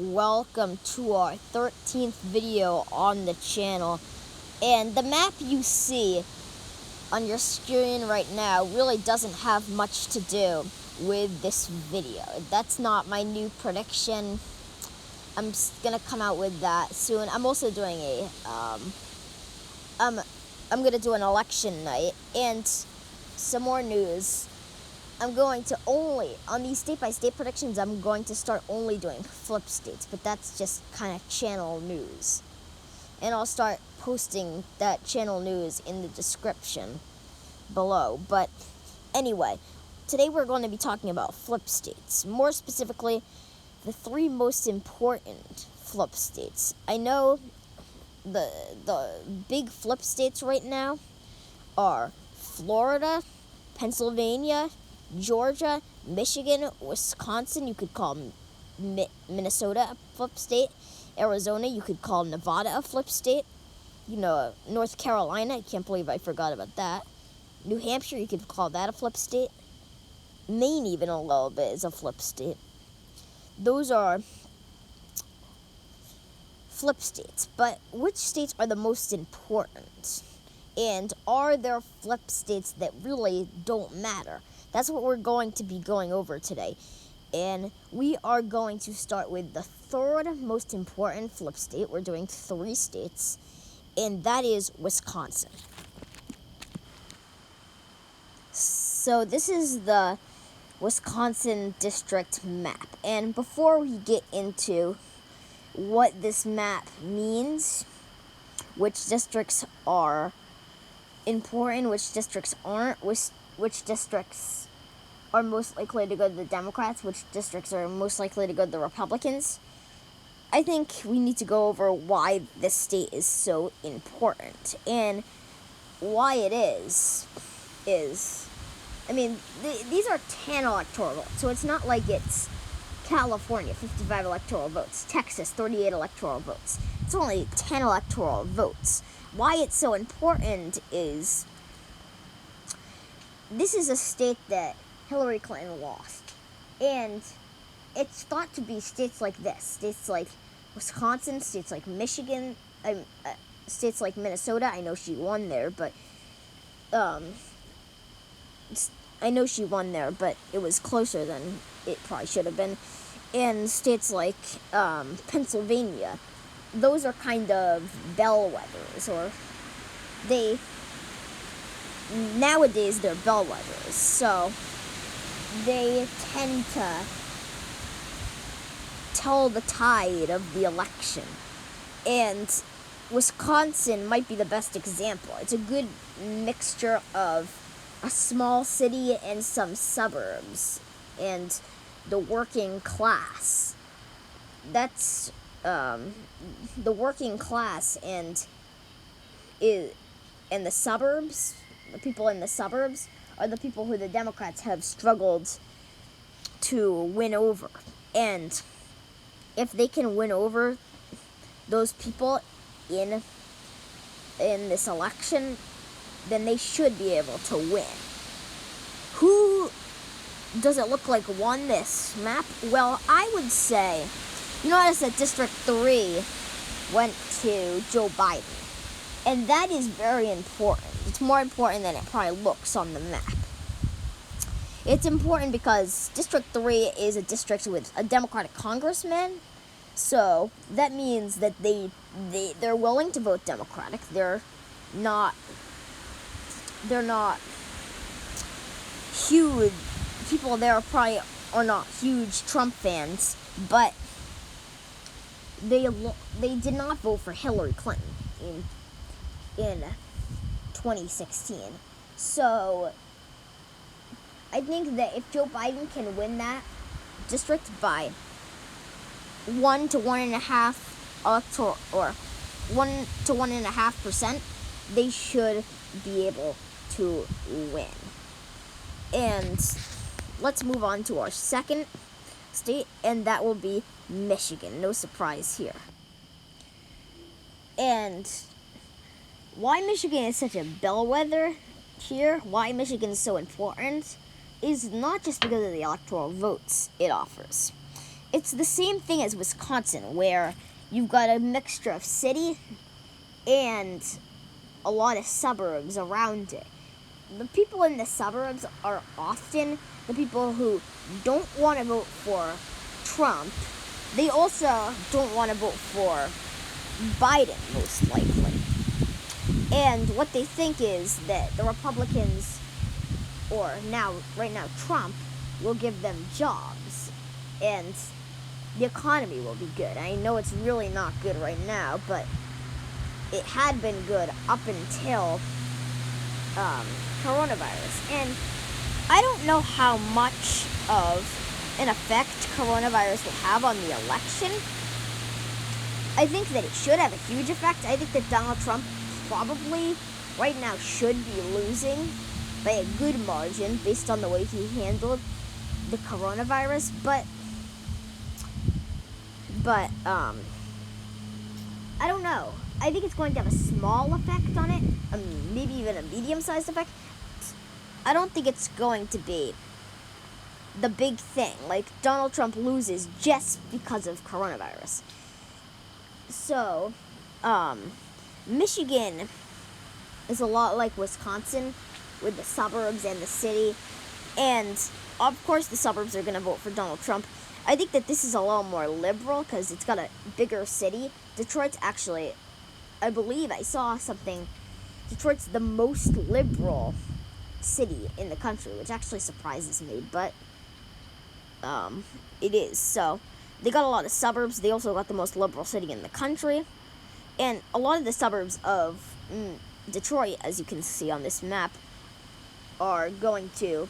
welcome to our 13th video on the channel. And the map you see on your screen right now really doesn't have much to do with this video. That's not my new prediction. I'm gonna come out with that soon. I'm also doing I'm gonna do an election night and some more news. I'm going to on these state-by-state predictions, I'm going to start only doing flip states, but that's just kind of channel news. And I'll start posting that channel news in the description below. But anyway, today we're going to be talking about flip states. More specifically, the three most important flip states. I know the big flip states right now are Florida, Pennsylvania, Georgia, Michigan, Wisconsin, you could call Minnesota a flip state. Arizona, you could call Nevada a flip state. You know, North Carolina, I can't believe I forgot about that. New Hampshire, you could call that a flip state. Maine, even a little bit, is a flip state. Those are flip states. But which states are the most important? And are there flip states that really don't matter? That's what we're going to be going over today. And we are going to start with the third most important flip state. We're doing 3 states, and that is Wisconsin. So this is the Wisconsin district map. And before we get into what this map means, which districts are important, which districts aren't, which districts are most likely to go to the Democrats, which districts are most likely to go to the Republicans, I think we need to go over why this state is so important. And why it is, I mean, these are 10 electoral votes, so it's not like it's California, 55 electoral votes, Texas, 38 electoral votes. It's only 10 electoral votes. Why it's so important is this is a state that Hillary Clinton lost. And it's thought to be states like this, states like Wisconsin, states like Michigan, states like Minnesota. I know she won there, but it was closer than it probably should have been. And states like Pennsylvania, those are kind of bellwethers, or nowadays they're bellwethers, so they tend to tell the tide of the election. And Wisconsin might be the best example. It's a good mixture of a small city and some suburbs and the working class. That's the working class and the suburbs. The people in the suburbs are the people who the Democrats have struggled to win over. And if they can win over those people in this election, then they should be able to win. Who does it look like won this map? Well, I would say, you notice that District 3 went to Joe Biden. And that is very important. It's more important than it probably looks on the map. It's important because District 3 is a district with a Democratic congressman. So that means that they're willing to vote Democratic. They're not huge. People there probably are not huge Trump fans, but they did not vote for Hillary Clinton in 2016. So I think that if Joe Biden can win that district by 1 to 1.5 electoral, or 1 to 1.5%, they should be able to win. And let's move on to our second state, and that will be Michigan. No surprise here. And why Michigan is such a bellwether here, why Michigan is so important, is not just because of the electoral votes it offers. it's the same thing as Wisconsin, where you've got a mixture of city and a lot of suburbs around it. The people in the suburbs are often the people who don't want to vote for Trump. They also don't want to vote for Biden, most likely. And what they think is that the Republicans, or right now, Trump, will give them jobs. And the economy will be good. I know it's really not good right now, but it had been good up until coronavirus. And I don't know how much of an effect coronavirus will have on the election. I think that it should have a huge effect. I think that Donald Trump probably right now should be losing by a good margin based on the way he handled the coronavirus, but I don't know. I think it's going to have a small effect on it, maybe even a medium-sized effect. I don't think it's going to be the big thing, like Donald Trump loses just because of coronavirus. So, Michigan is a lot like Wisconsin with the suburbs and the city, and of course the suburbs are going to vote for Donald Trump. I think that this is a little more liberal because it's got a bigger city. Detroit's actually, I believe I saw something, Detroit's the most liberal city in the country, which actually surprises me, but it is. So they got a lot of suburbs. They also got the most liberal city in the country, and a lot of the suburbs of Detroit, as you can see on this map, are going to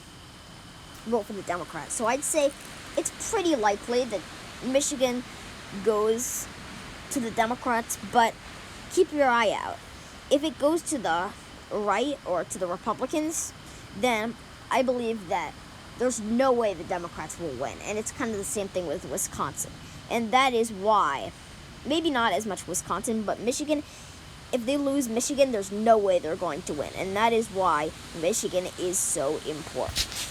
vote for the Democrats. So I'd say it's pretty likely that Michigan goes to the Democrats, but keep your eye out. If it goes to the right or to the Republicans, then I believe that there's no way the Democrats will win. And it's kind of the same thing with Wisconsin. And that is why, maybe not as much Wisconsin, but Michigan, if they lose Michigan, there's no way they're going to win. And that is why Michigan is so important.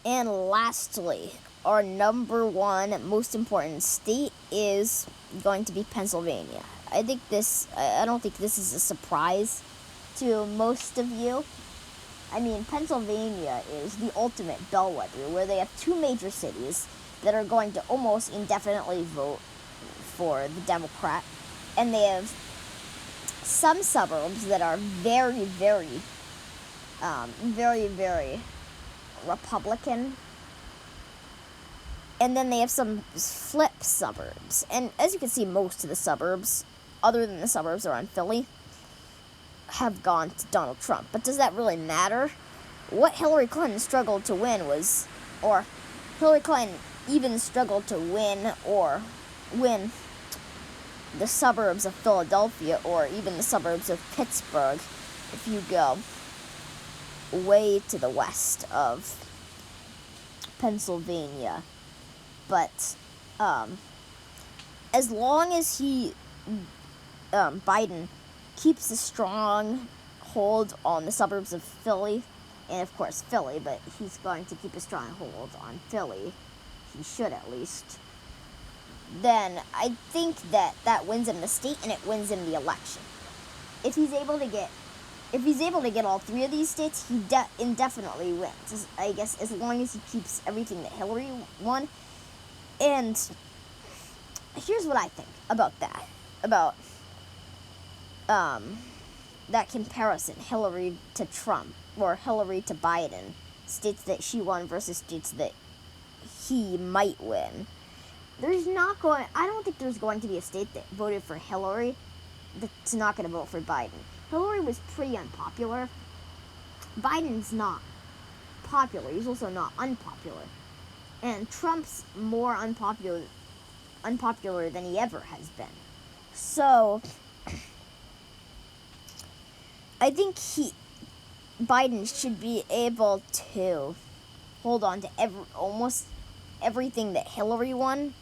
And lastly, our number one most important state is going to be Pennsylvania. I don't think this is a surprise to most of you. I mean, Pennsylvania is the ultimate bellwether, where they have two major cities that are going to almost indefinitely vote for the Democrat, and they have some suburbs that are very, very, very Republican, and then they have some flip suburbs. And as you can see, most of the suburbs, other than the suburbs around Philly, have gone to Donald Trump. But does that really matter? What Hillary Clinton struggled to win was, or Hillary Clinton even struggled to win the suburbs of Philadelphia, or even the suburbs of Pittsburgh, if you go way to the west of Pennsylvania. But as long as Biden keeps a strong hold on the suburbs of Philly, and of course Philly, but he's going to keep a strong hold on Philly, he should at least, then I think that wins him the state and it wins him the election. If he's able to get all three of these states, he indefinitely wins, I guess, as long as he keeps everything that Hillary won. And here's what I think about that. About that comparison, Hillary to Trump, or Hillary to Biden, states that she won versus states that he might win. I don't think there's going to be a state that voted for Hillary that's not going to vote for Biden. Hillary was pretty unpopular. Biden's not popular. He's also not unpopular. And Trump's more unpopular than he ever has been. So I think Biden should be able to hold on to almost everything that Hillary won.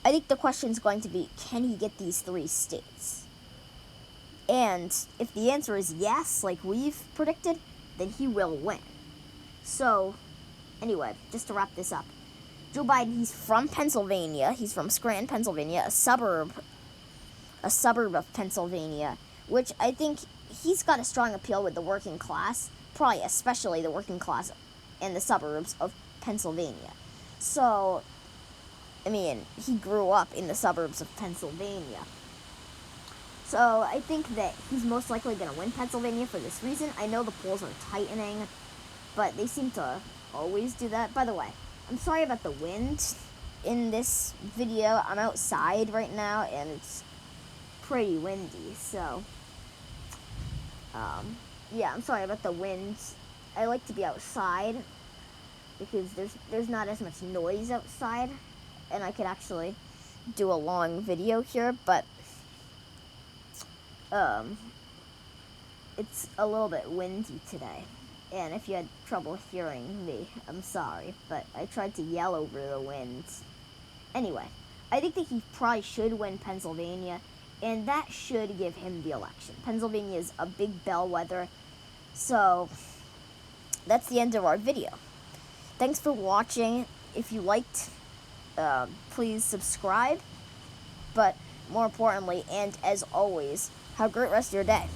I think the question is going to be, can he get these three states? And if the answer is yes, like we've predicted, then he will win. So, anyway, just to wrap this up, Joe Biden, he's from Pennsylvania. He's from Scranton, Pennsylvania, a suburb of Pennsylvania, which I think he's got a strong appeal with the working class, probably especially the working class in the suburbs of Pennsylvania. So, I mean, he grew up in the suburbs of Pennsylvania. So I think that he's most likely going to win Pennsylvania for this reason. I know the polls are tightening, but they seem to always do that. By the way, I'm sorry about the wind in this video. I'm outside right now, and it's pretty windy, so yeah, I'm sorry about the wind. I like to be outside because there's not as much noise outside, and I could actually do a long video here, but it's a little bit windy today, and if you had trouble hearing me, I'm sorry, but I tried to yell over the wind. Anyway, I think that he probably should win Pennsylvania, and that should give him the election. Pennsylvania is a big bellwether, so that's the end of our video. Thanks for watching. If you liked, please subscribe, but more importantly, and as always, have a great rest of your day.